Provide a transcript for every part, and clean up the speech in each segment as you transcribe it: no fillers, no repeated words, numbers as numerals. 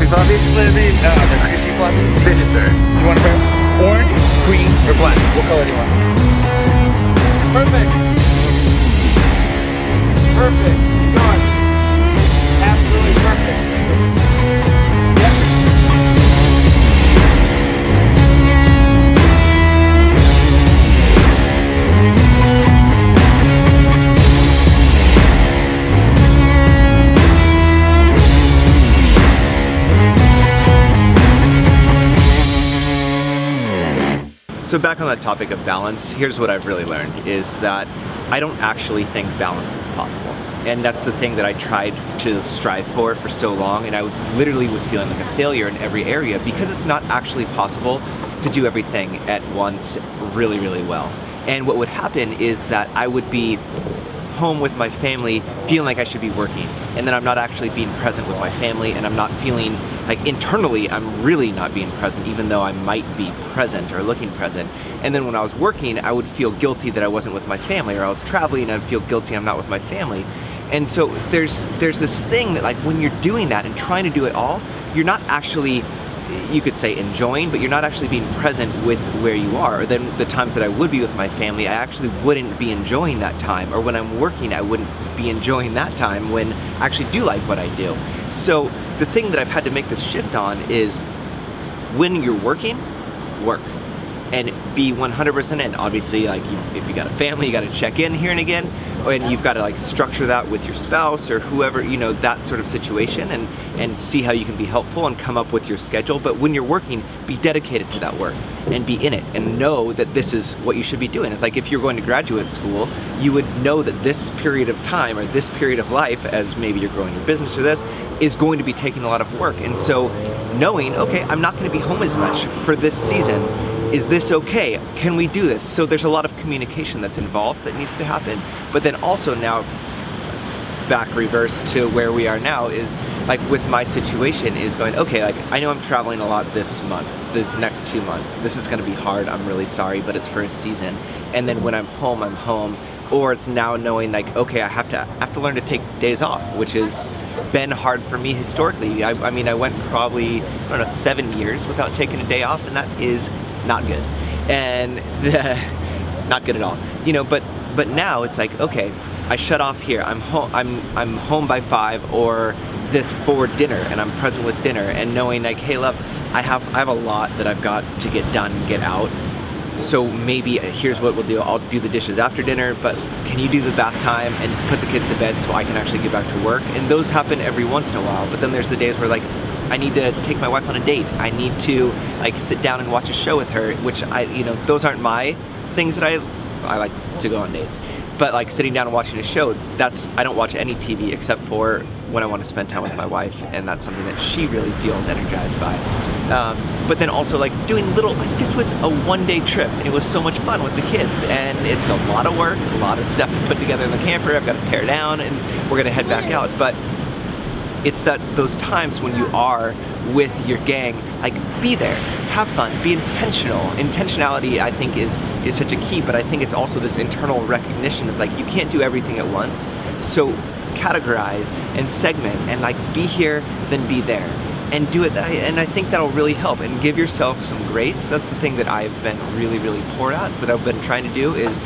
floppies? Flippy, the greasy floppies. Bitches, sir. Do you want to pair orange, green, or black? What color do you want? Perfect. Perfect. Keep going. Absolutely perfect. Yep. So back on that topic of balance, here's what I've really learned is that I don't actually think balance is possible. And that's the thing that I tried to strive for so long, and I literally was feeling like a failure in every area because it's not actually possible to do everything at once really, really well. And what would happen is that I would be home with my family feeling like I should be working, and then I'm not actually being present with my family, and I'm not feeling like internally I'm really not being present even though I might be present or looking present. And then when I was working, I would feel guilty that I wasn't with my family, or I was traveling and I'd feel guilty I'm not with my family. And so there's this thing that like when you're doing that and trying to do it all, you're not actually, you could say enjoying, but you're not actually being present with where you are. Or then the times that I would be with my family, I actually wouldn't be enjoying that time. Or when I'm working, I wouldn't be enjoying that time when I actually do like what I do. So the thing that I've had to make this shift on is when you're working, work. And be 100% in. Obviously, like if you got a family, you got to check in here and again, and you've got to like structure that with your spouse or whoever, you know, that sort of situation, and see how you can be helpful and come up with your schedule. But when you're working, be dedicated to that work and be in it and know that this is what you should be doing. It's like if you're going to graduate school, you would know that this period of time or this period of life, as maybe you're growing your business or this, is going to be taking a lot of work. And so knowing, okay, I'm not going to be home as much for this season. Is this okay? Can we do this? So there's a lot of communication that's involved that needs to happen. But then also now, back reverse to where we are now is like with my situation is going, okay, like I know I'm traveling a lot this month, this next 2 months. This is gonna be hard, I'm really sorry, but it's for a season. And then when I'm home, I'm home. Or it's now knowing like, okay, I have to learn to take days off, which has been hard for me historically. I mean, I went probably, I don't know, 7 years without taking a day off, and that is not good, and not good at all, you know. But now it's like, okay, I shut off here. I'm home by 5 or this for dinner, and I'm present with dinner, and knowing like, hey, love, I have a lot that I've got to get done, get out. So maybe here's what we'll do. I'll do the dishes after dinner, but can you do the bath time and put the kids to bed so I can actually get back to work? And those happen every once in a while. But then there's the days where like I need to take my wife on a date. I need to like sit down and watch a show with her, which those aren't my things that I like to go on dates. But like sitting down and watching a show, I don't watch any TV except for when I want to spend time with my wife, and that's something that she really feels energized by. But then also like doing little, like this was a one-day trip, and it was so much fun with the kids, and it's a lot of work, a lot of stuff to put together in the camper. I've got to tear down, and we're gonna head back out. But it's those times when you are with your gang, like be there, have fun, be intentional. Intentionality, I think, is such a key, but I think it's also this internal recognition of like, you can't do everything at once. So categorize and segment and like be here, then be there. And do it, and I think that'll really help, and give yourself some grace. That's the thing that I've been really, really poor at, that I've been trying to do, is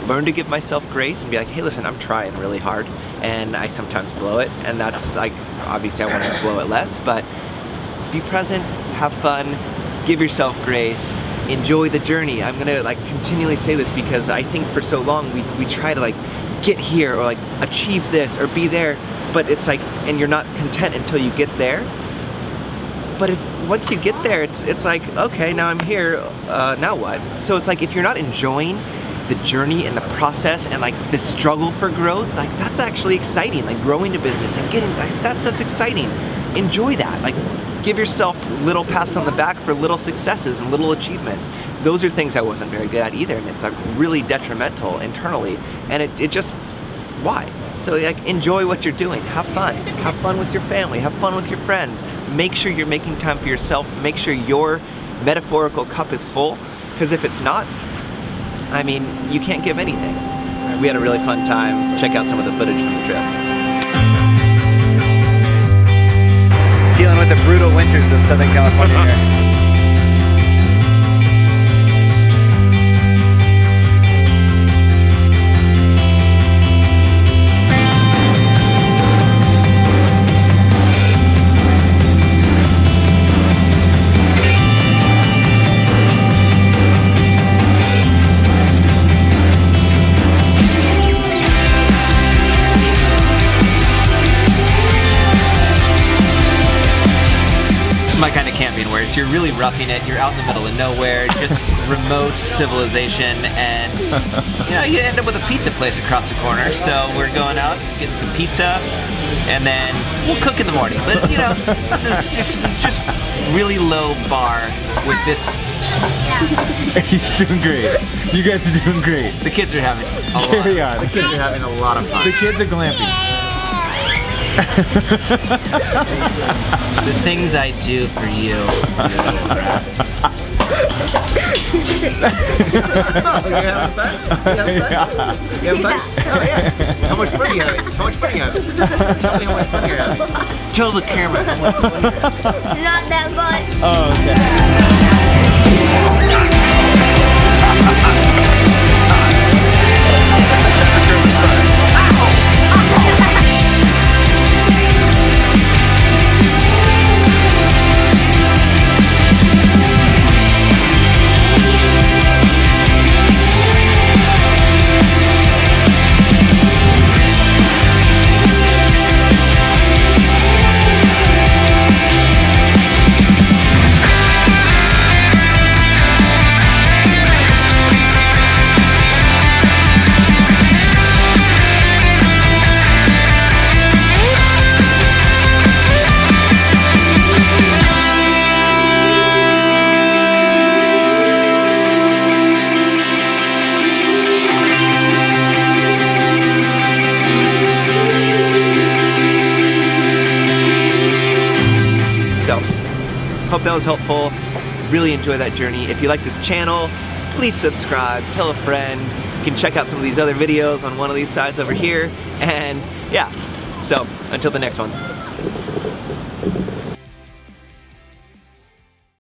learn to give myself grace and be like, hey, listen, I'm trying really hard, and I sometimes blow it, and that's like, obviously I want to blow it less, but be present, have fun, give yourself grace, enjoy the journey. I'm gonna like continually say this because I think for so long we try to like get here or like achieve this or be there, but it's like, and you're not content until you get there. But once you get there, it's like, okay, now I'm here, now what? So it's like, if you're not enjoying the journey and the process and like the struggle for growth, like that's actually exciting. Like growing a business and getting that stuff's exciting. Enjoy that. Like give yourself little pats on the back for little successes and little achievements. Those are things I wasn't very good at either, and it's like really detrimental internally. And it just, why? So like enjoy what you're doing, have fun with your family, have fun with your friends. Make sure you're making time for yourself. Make sure your metaphorical cup is full, because if it's not, I mean, you can't give anything. We had a really fun time. Let's check out some of the footage from the trip. Dealing with the brutal winters of Southern California here. My kind of camping where you're really roughing it, you're out in the middle of nowhere, just remote civilization, and you know, you end up with a pizza place across the corner. So we're going out, getting some pizza, and then we'll cook in the morning. But you know, this is just really low bar with this. He's doing great. You guys are doing great. The kids are having a lot. They are. The kids are having a lot of fun. The kids are glamping. The things I do for you. How much fun are you having? How much fun are you having? Tell me how much fun you're having. Tell the camera how much fun you're having. Not that much. Oh, okay. So, hope that was helpful. Really enjoy that journey. If you like this channel, please subscribe, tell a friend. You can check out some of these other videos on one of these sides over here. And yeah, so until the next one.